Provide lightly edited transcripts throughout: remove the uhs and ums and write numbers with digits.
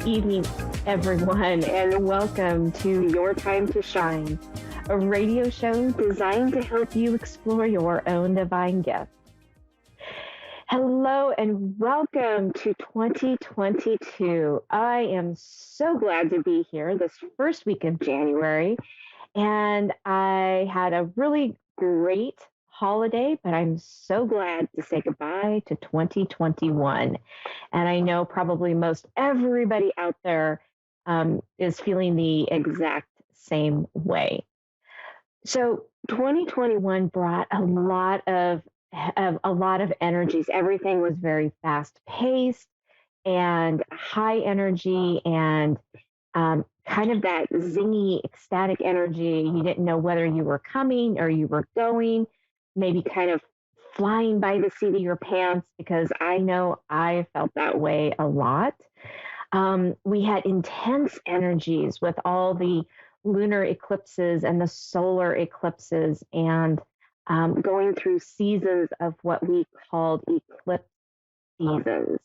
Good evening, everyone, and welcome to Your Time to Shine, a radio show designed to help you explore your own divine gift. Hello, and welcome to 2022. I am so glad to be here this first week of January, and I had a really great holiday, but I'm so glad to say goodbye to 2021. And I know probably most everybody out there is feeling the exact same way. So 2021 brought a lot of energies. Everything was very fast paced and high energy and kind of that zingy, ecstatic energy. You didn't know whether you were coming or you were going, maybe kind of flying by the seat of your pants, because I know I felt that way a lot. We had intense energies with all the lunar eclipses and the solar eclipses, and going through seasons of what we called eclipse seasons.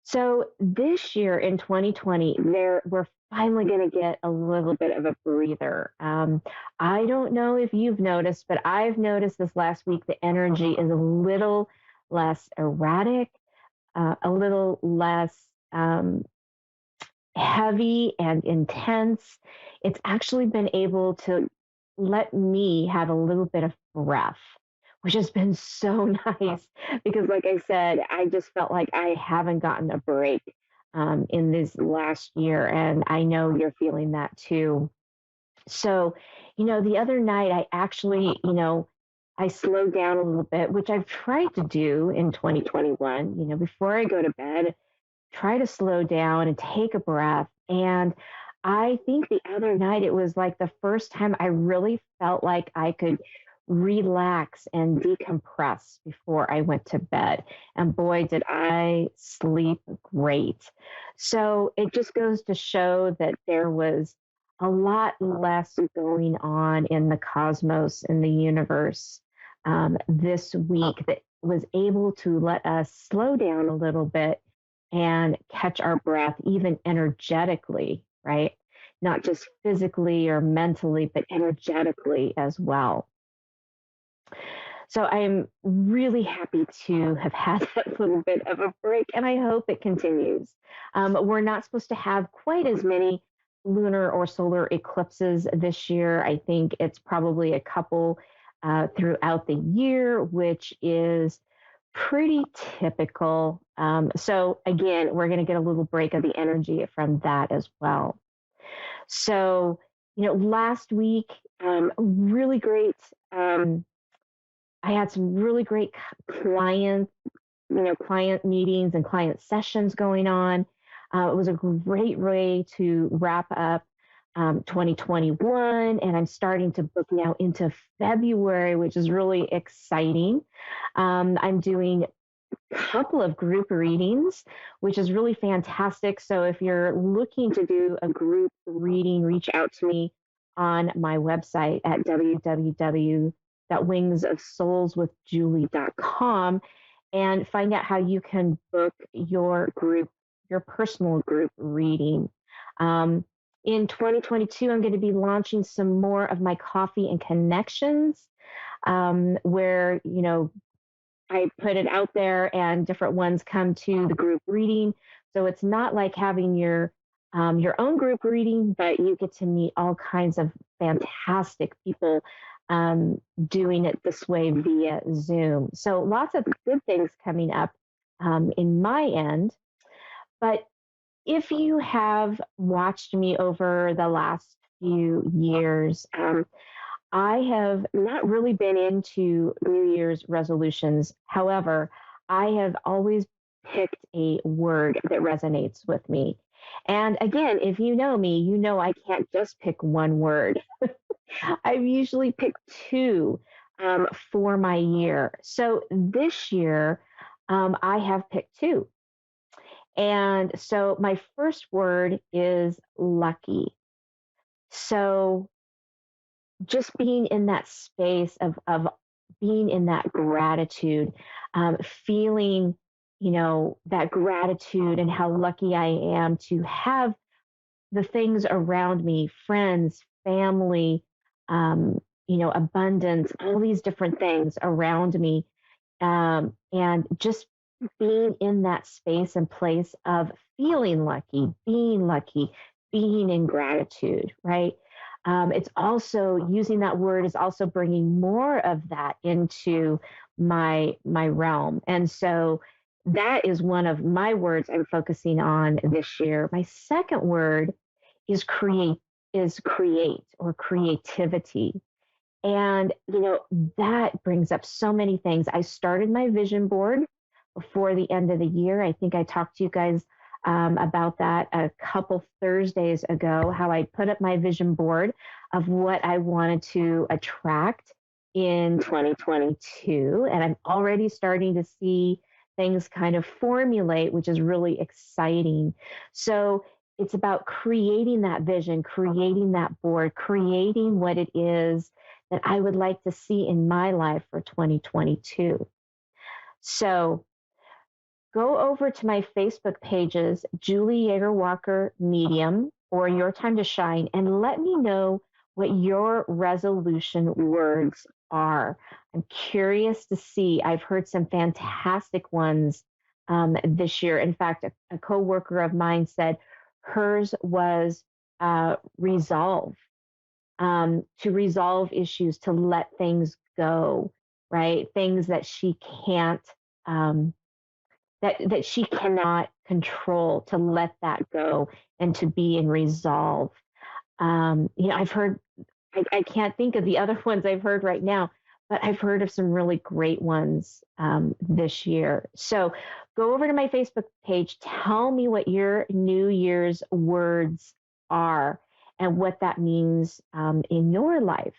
So this year in 2020, we're finally going to get a little bit of a breather. I don't know if you've noticed, but I've noticed this last week the energy is a little less erratic, a little less heavy and intense. It's actually been able to let me have a little bit of breath, which has been so nice because, like I said, I just felt like I haven't gotten a break in this last year. And I know you're feeling that too. So, the other night I actually, I slowed down a little bit, which I've tried to do in 2021, before I go to bed, try to slow down and take a breath. And I think the other night it was like the first time I really felt like I could relax and decompress before I went to bed. And boy, did I sleep great. So it just goes to show that there was a lot less going on in the cosmos, in the universe, this week, that was able to let us slow down a little bit and catch our breath, even energetically, right? Not just physically or mentally, but energetically as well. So I'm really happy to have had that little bit of a break, and I hope it continues. We're not supposed to have quite as many lunar or solar eclipses this year. I think it's probably a couple throughout the year, which is pretty typical. So again, we're going to get a little break of the energy from that as well. So, last week, really great. I had some really great client meetings and client sessions going on. It was a great way to wrap up 2021, and I'm starting to book now into February, which is really exciting. I'm doing a couple of group readings, which is really fantastic. So if you're looking to do a group reading, reach out to me on my website at www.wingsofsoulswithjulie.com and find out how you can book your personal group reading. In 2022, I'm going to be launching some more of my coffee and connections, where, I put it out there and different ones come to the group reading. So it's not like having your own group reading, but you get to meet all kinds of fantastic people doing it this way via Zoom. So lots of good things coming up in my end. But if you have watched me over the last few years, I have not really been into New Year's resolutions. However, I have always picked a word that resonates with me. And again, if you know me, you know I can't just pick one word. I've usually picked two for my year. So this year, I have picked two. And so my first word is lucky. So just being in that space of being in that gratitude, feeling that gratitude and how lucky I am to have the things around me, friends, family, abundance, all these different things around me. And just being in that space and place of feeling lucky, being in gratitude, right? It's also using that word is also bringing more of that into my realm, and so that is one of my words I'm focusing on this year. My second word is create or creativity. And, that brings up so many things. I started my vision board before the end of the year. I think I talked to you guys about that a couple Thursdays ago, how I put up my vision board of what I wanted to attract in 2022. And I'm already starting to see things kind of formulate, which is really exciting. So it's about creating that vision, creating that board, creating what it is that I would like to see in my life for 2022. So go over to my Facebook pages, Julie YeagerWalker Medium or Your Time to Shine, and let me know what your resolution words are. I'm curious to see. I've heard some fantastic ones this year. In fact, a coworker of mine said hers was resolve, to resolve issues, to let things go, right? Things that she can't, that she cannot control, to let that go and to be in resolve. I've heard, I can't think of the other ones I've heard right now, but I've heard of some really great ones this year. So go over to my Facebook page, tell me what your New Year's words are and what that means in your life.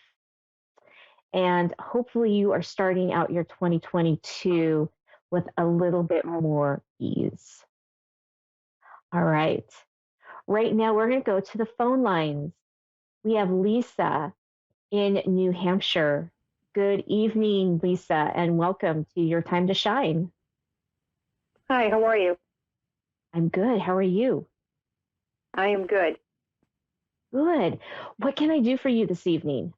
And hopefully, you are starting out your 2022 with a little bit more ease. All right. Right now, we're going to go to the phone lines. We have Lisa in New Hampshire. Good evening, Lisa, and welcome to Your Time to Shine. Hi, how are you? I'm good. How are you? I am good. Good. What can I do for you this evening?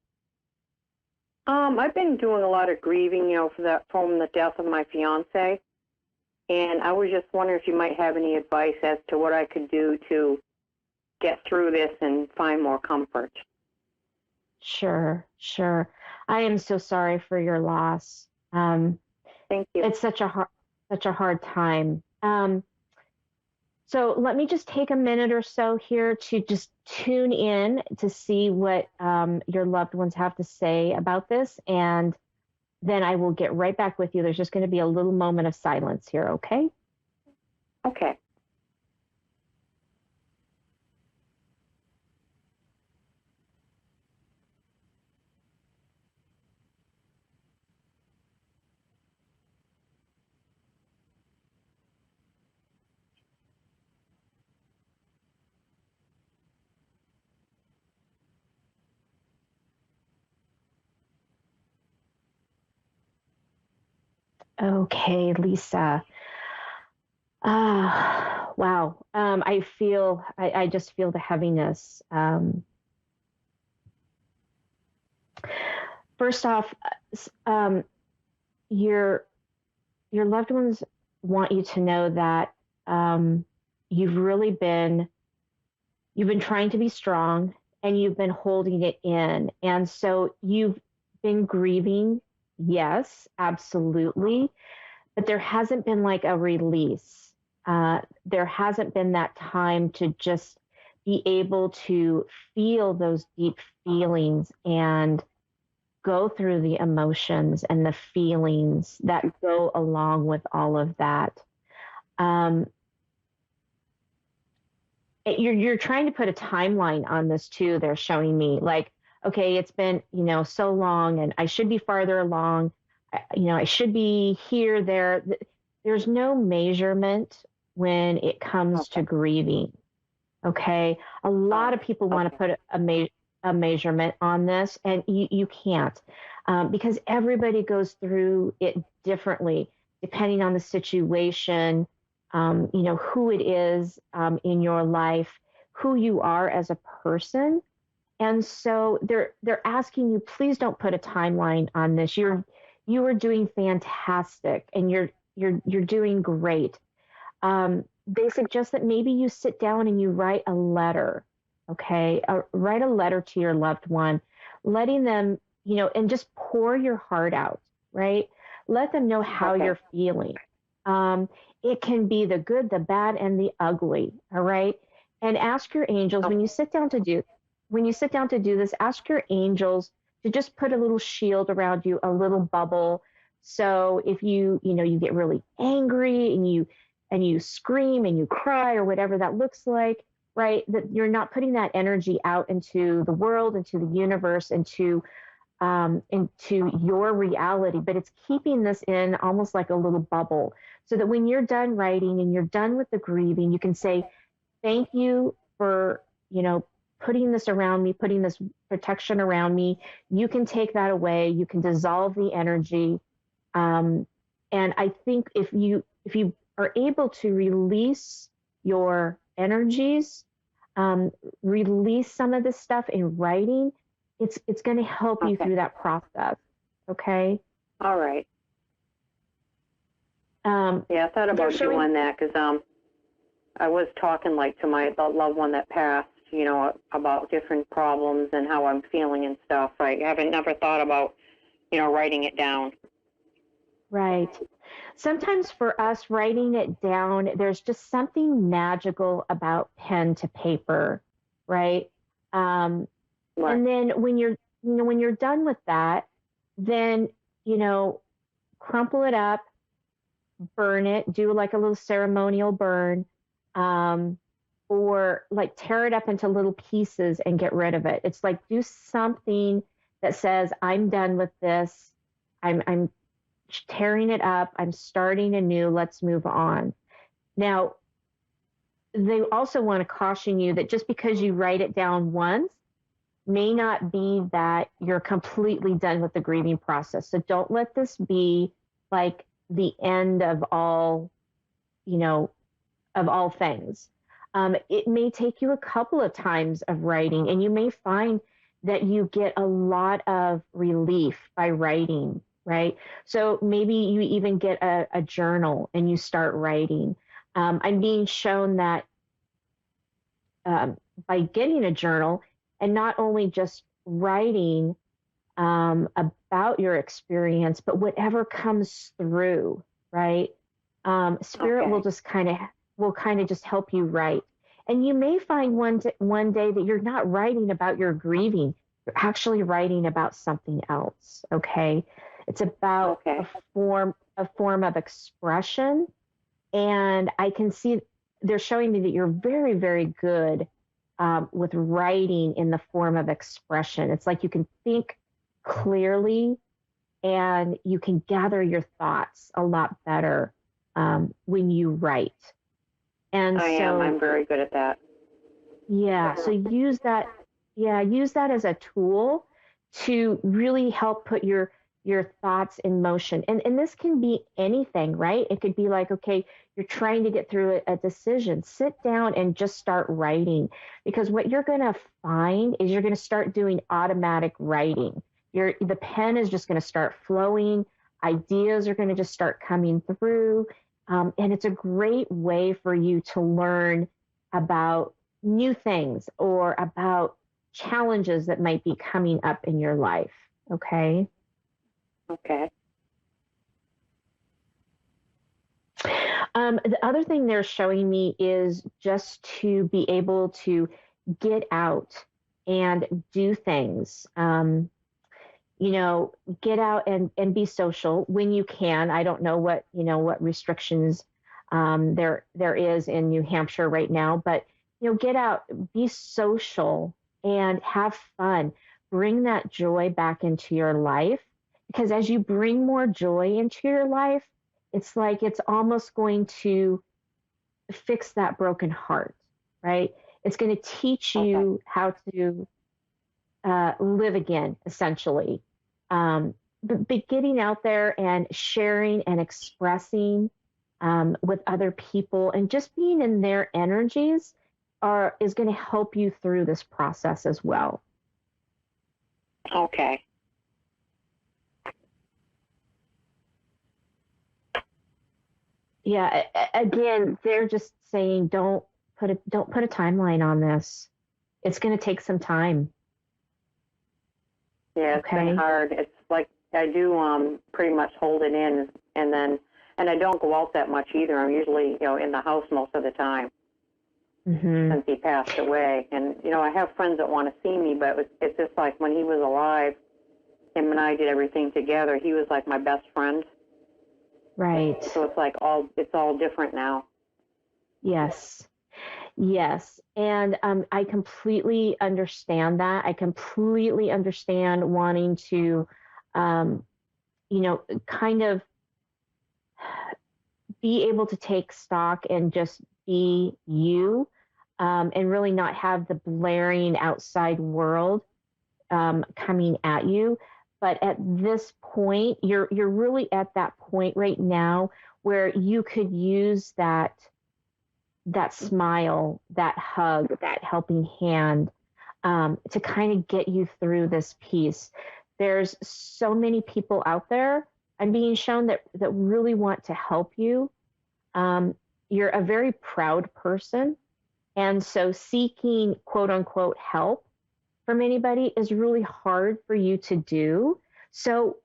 I've been doing a lot of grieving, from the death of my fiance, and I was just wondering if you might have any advice as to what I could do to get through this and find more comfort. Sure. I am so sorry for your loss. Thank you. It's such a hard time. So let me just take a minute or so here to just tune in to see what your loved ones have to say about this, and then I will get right back with you. There's just going to be a little moment of silence here, okay? Okay. Okay, Lisa. Wow. I just feel the heaviness. First off, your loved ones want you to know that you've really you've been trying to be strong and you've been holding it in. And so you've been grieving. Yes, absolutely. But there hasn't been like a release. There hasn't been that time to just be able to feel those deep feelings and go through the emotions and the feelings that go along with all of that. Um, you're trying to put a timeline on this too. They're showing me like, okay, it's been so long, and I should be farther along. I should be here, there. There's no measurement when it comes to grieving. Okay, a lot of people want to put a measurement on this, and you can't, because everybody goes through it differently. depending on the situation, who it is in your life, who you are as a person. And so they're asking you, please don't put a timeline on this. You are doing fantastic, and you're doing great. They suggest that maybe you sit down and you write a letter, okay? Write a letter to your loved one, letting them, and just pour your heart out, right? Let them know how Okay. you're feeling. Um, it can be the good, the bad, and the ugly, all right? And ask your angels Okay. when you sit down to do this, ask your angels to just put a little shield around you, a little bubble. So if you get really angry and you scream and you cry or whatever that looks like, right? That you're not putting that energy out into the world, into the universe, into your reality, but it's keeping this in almost like a little bubble so that when you're done writing and you're done with the grieving, you can say, thank you for, putting this around me, putting this protection around me. You can take that away. You can dissolve the energy. Um, and I think if you are able to release your energies, release some of this stuff in writing, it's going to help you Okay. through that process. Okay. All right. Um, Yeah, I thought they're about showing. doing that because I was talking like to my the loved one that passed, about different problems and how I'm feeling and stuff. I haven't never thought about, writing it down. Right. Sometimes for us, writing it down, there's just something magical about pen to paper, right? Um, Right. and then when you're done with that, then, you know, crumple it up, burn it, do like a little ceremonial burn, um, or like tear it up into little pieces and get rid of it. It's like do something that says, I'm done with this. I'm tearing it up. I'm starting anew. Let's move on. Now, they also want to caution you that just because you write it down once may not be that you're completely done with the grieving process. So don't let this be like the end you know, of all things. It may take you a couple of times of writing, and you may find that you get a lot of relief by writing, right? So maybe you even get a journal and you start writing. I'm being shown that um, by getting a journal and not only just writing about your experience, but whatever comes through, right? Spirit Okay. will kind of just help you write. And you may find one day that you're not writing about your grieving, you're actually writing about something else. Okay, it's about Okay. a form of expression, and I can see they're showing me that you're very, very good with writing in the form of expression. It's like you can think clearly and you can gather your thoughts a lot better when you write. And I am. so, I'm very good at that. yeah, so use that, yeah, use that as a tool to really help put your thoughts in motion. And this can be anything, right? It could be like, okay, you're trying to get through a decision. Sit down and just start writing because what you're going to find is you're going to start doing automatic writing. The pen is just going to start flowing. Ideas are going to just start coming through. And it's a great way for you to learn about new things or about challenges that might be coming up in your life. Okay. Okay. The other thing they're showing me is just to be able to get out and do things. Get out and be social when you can. I don't know what restrictions there is in New Hampshire right now, but get out, be social, and have fun. Bring that joy back into your life because as you bring more joy into your life, it's like it's almost going to fix that broken heart, right? It's going to teach Okay. you how to live again, essentially. but getting out there and sharing and expressing with other people and just being in their energies is going to help you through this process as well. Okay. Yeah, again, they're just saying don't put a timeline on this. It's going to take some time. Yeah, it's been Okay. hard. It's like I do pretty much hold it in, and I don't go out that much either. I'm usually in the house most of the time Hmm. since he passed away. And I have friends that want to see me, but it's just like when he was alive, him and I did everything together. He was like my best friend. Right. So it's all different now. Yes. Yes. And I completely understand that. I completely understand wanting to, um, kind of be able to take stock and just be you, and really not have the blaring outside world coming at you. But at this point, you're really at that point right now where you could use that smile, that hug, that helping hand, to kind of get you through this piece. There's so many people out there. I'm being shown that really want to help you. Um, you're a very proud person, and so seeking quote unquote help from anybody is really hard for you to do. So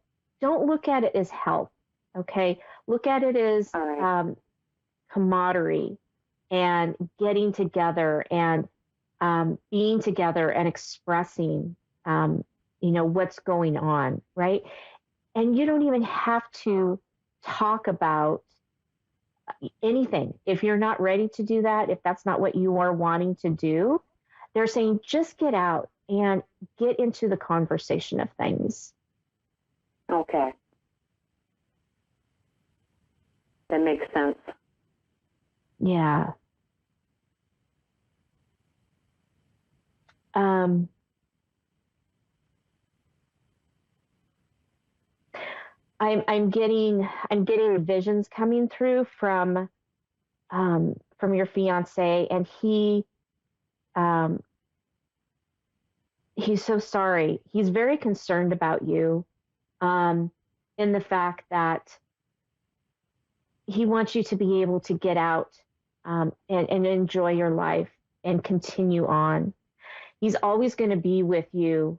don't look at it as help. Okay, look at it as All right. camaraderie and getting together and being together and expressing, what's going on, right? And you don't even have to talk about anything. If you're not ready to do that, if that's not what you are wanting to do, they're saying just get out and get into the conversation of things. Okay. That makes sense. Yeah. Um, I'm getting visions coming through from your fiance, and um, he's so sorry. He's very concerned about you, um, in the fact that he wants you to be able to get out, and enjoy your life and continue on. He's always going to be with you,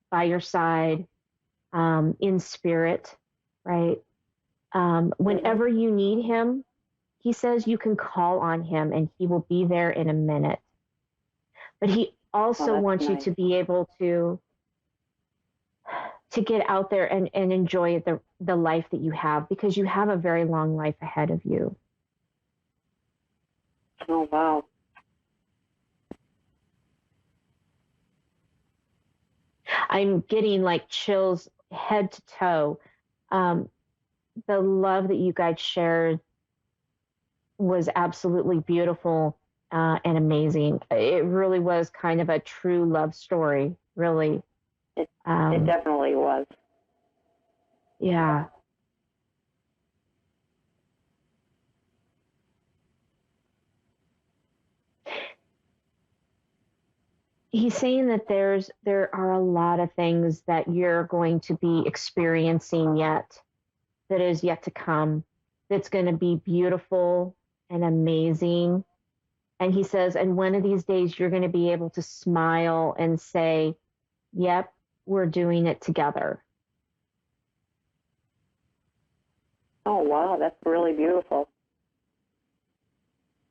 by your side, in spirit, right? Mm-hmm. Whenever you need him, he says you can call on him and he will be there in a minute. But he Oh, also that's wants you nice. to be able to get out there and enjoy the life that you have, because you have a very long life ahead of you. Oh, wow. I'm getting like chills head to toe. Um, the love that you guys shared was absolutely beautiful, and amazing. It really was kind of a true love story, really. It Um, definitely was. yeah. He's saying that there are a lot of things that you're going to be experiencing yet, that is yet to come, that's going to be beautiful and amazing. And he says, and one of these days you're going to be able to smile and say, yep, we're doing it together. Oh, wow. That's really beautiful.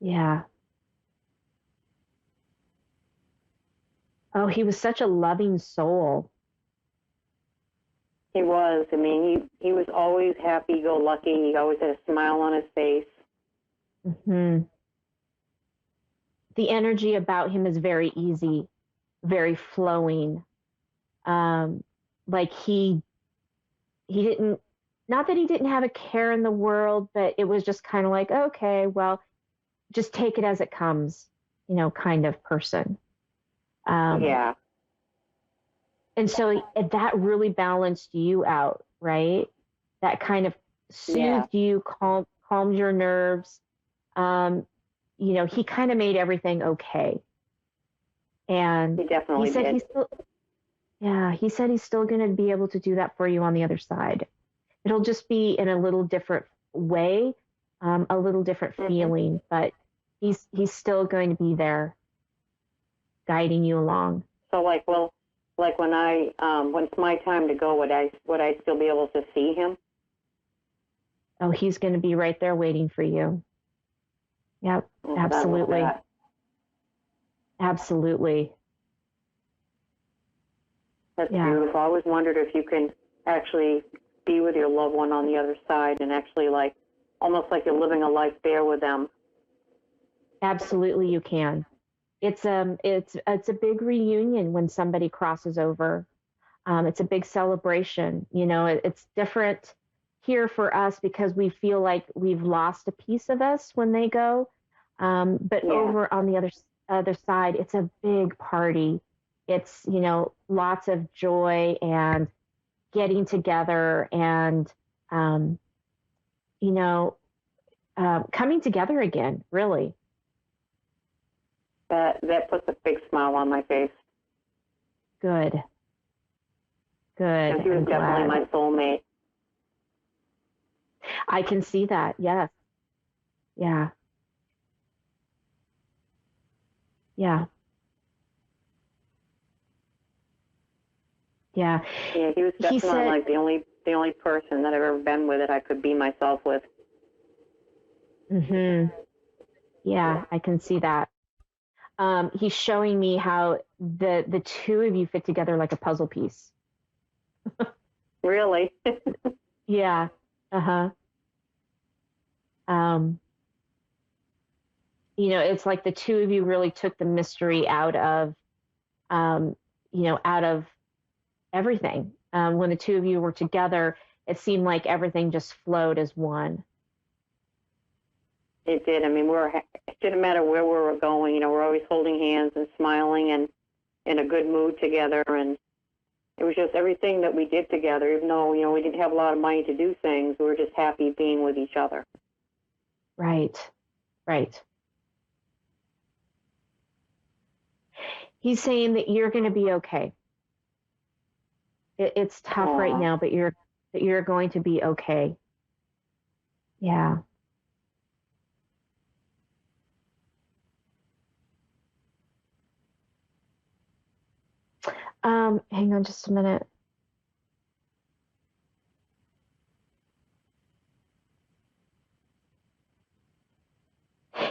Yeah. Oh, he was such a loving soul. He was. I mean, he was always happy-go-lucky. He always had a smile on his face. Hmm. The energy about him is very easy, very flowing. Um, like he didn't, not that he didn't have a care in the world, but it was just kind of like, okay, well, just take it as it comes, kind of person. Um, Yeah. and so that really balanced you out. right? That kind of Yeah, soothed you, calmed your nerves. Um, he kind of made everything okay. And he he definitely said did. he's still, yeah, he said he's still going to be able to do that for you on the other side. It'll just be in a little different way, a little different Hmm. feeling, but he's still going to be there guiding you along. So, like, well, like when it's my time to go, would I still be able to see him? Oh, he's going to be right there waiting for you. Yep, Because I love absolutely. that. Absolutely. That's Yeah, beautiful. I always wondered if you can actually be with your loved one on the other side and actually like almost like you're living a life there with them. absolutely you can. It's a big reunion when somebody crosses over. It's a big celebration. It's different here for us because we feel like we've lost a piece of us when they go. But Yeah, over on the other side, it's a big party. It's lots of joy and getting together and um, you know coming together again. Really that puts a big smile on my face good, because good. he was I'm definitely glad. my soulmate. I can see that. Yes. Yeah. Yeah. Yeah. Yeah, he was He definitely said, like the only person that I've ever been with that I could be myself with. hmm yeah, I can see that. He's showing me how the two of you fit together like a puzzle piece. Really? Yeah. Uh-huh. Um, it's like the two of you really took the mystery um, out of everything. When the two of you were together, it seemed like everything just flowed as one. It did. I mean, it didn't matter where we were going. We're always holding hands and smiling and in a good mood together. And it was just everything that we did together. Even though we didn't have a lot of money to do things, we were just happy being with each other. Right. Right. He's saying that you're going to be okay. It's tough right Aw. now, but you're going to be okay. Yeah. Hang on just a minute.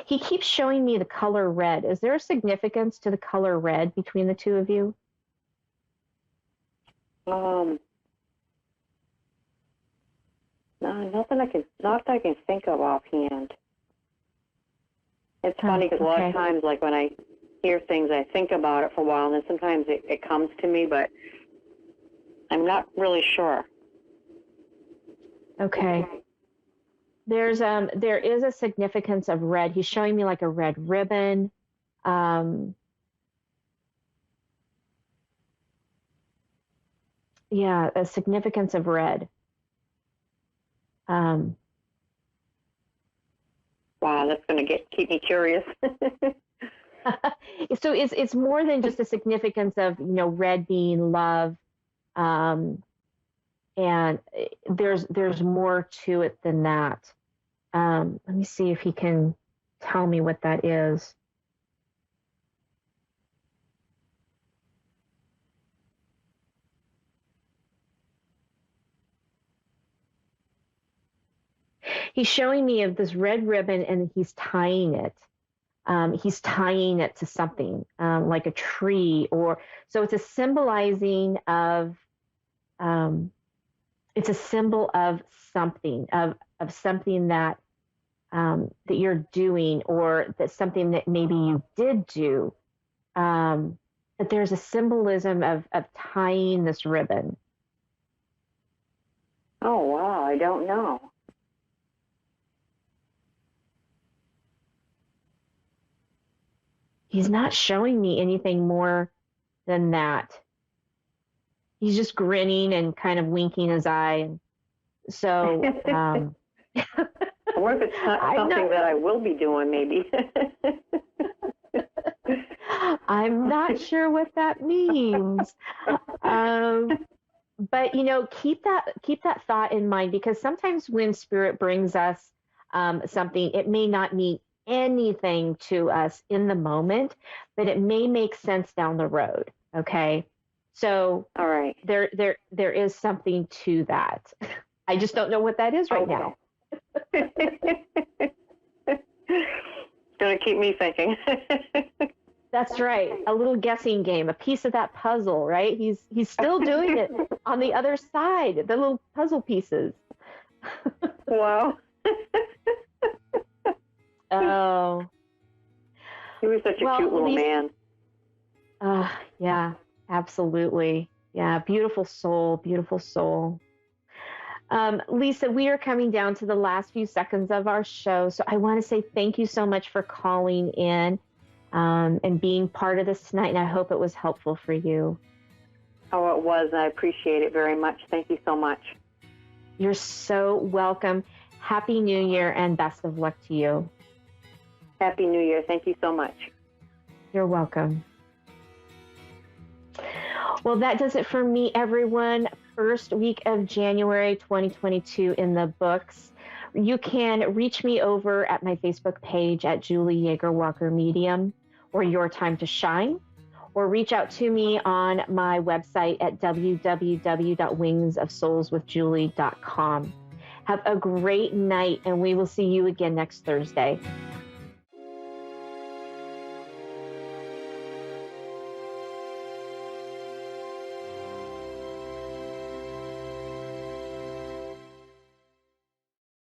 He keeps showing me the color red. Is there a significance to the color red between the two of you? Um, no, not that I can think of offhand. It's Huh, funny because a lot of okay. times, like when I hear things, I think about it for a while, and then sometimes it comes to me, but I'm not really sure. Okay. There is a significance of red. He's showing me like a red ribbon. Um, yeah, a significance of red. Um, Wow, that's going to keep me curious. so it's more than just a significance of red being love. Um, and there's more to it than that. Let me see if he can tell me what that is. He's showing me of this red ribbon and he's tying it. He's tying it to something like a tree, or so it's a symbolizing of um, it's a symbol of something of something that you're doing, or that something that maybe you did do. But there's a symbolism of tying this ribbon. Oh, wow, I don't know. He's not showing me anything more than that. He's just grinning and kind of winking his eye. So Or if it's not I'm something not, that I will be doing, maybe. I'm not sure what that means. Um, but keep that thought in mind, because sometimes when spirit brings us something, it may not mean anything to us in the moment, but it may make sense down the road. Okay, so All right. there is something to that. I just don't know what that is right now. Okay. Gonna keep me thinking. That's right. A little guessing game, a piece of that puzzle, right? He's still doing it on the other side, the little puzzle pieces. Wow. Oh, He was such a well, cute little Lisa, man. yeah, absolutely. Yeah, beautiful soul, beautiful soul. Lisa, we are coming down to the last few seconds of our show. So I want to say thank you so much for calling in and being part of this tonight. And I hope it was helpful for you. Oh, it was. I appreciate it very much. Thank you so much. You're so welcome. Happy New Year and best of luck to you. Happy New Year. Thank you so much. You're welcome. Well, that does it for me, everyone. First week of January 2022 in the books. You can reach me over at my Facebook page at Julie YeagerWalker Medium, or Your Time to Shine, or reach out to me on my website at www.wingsofsoulswithjulie.com. Have a great night, and we will see you again next Thursday.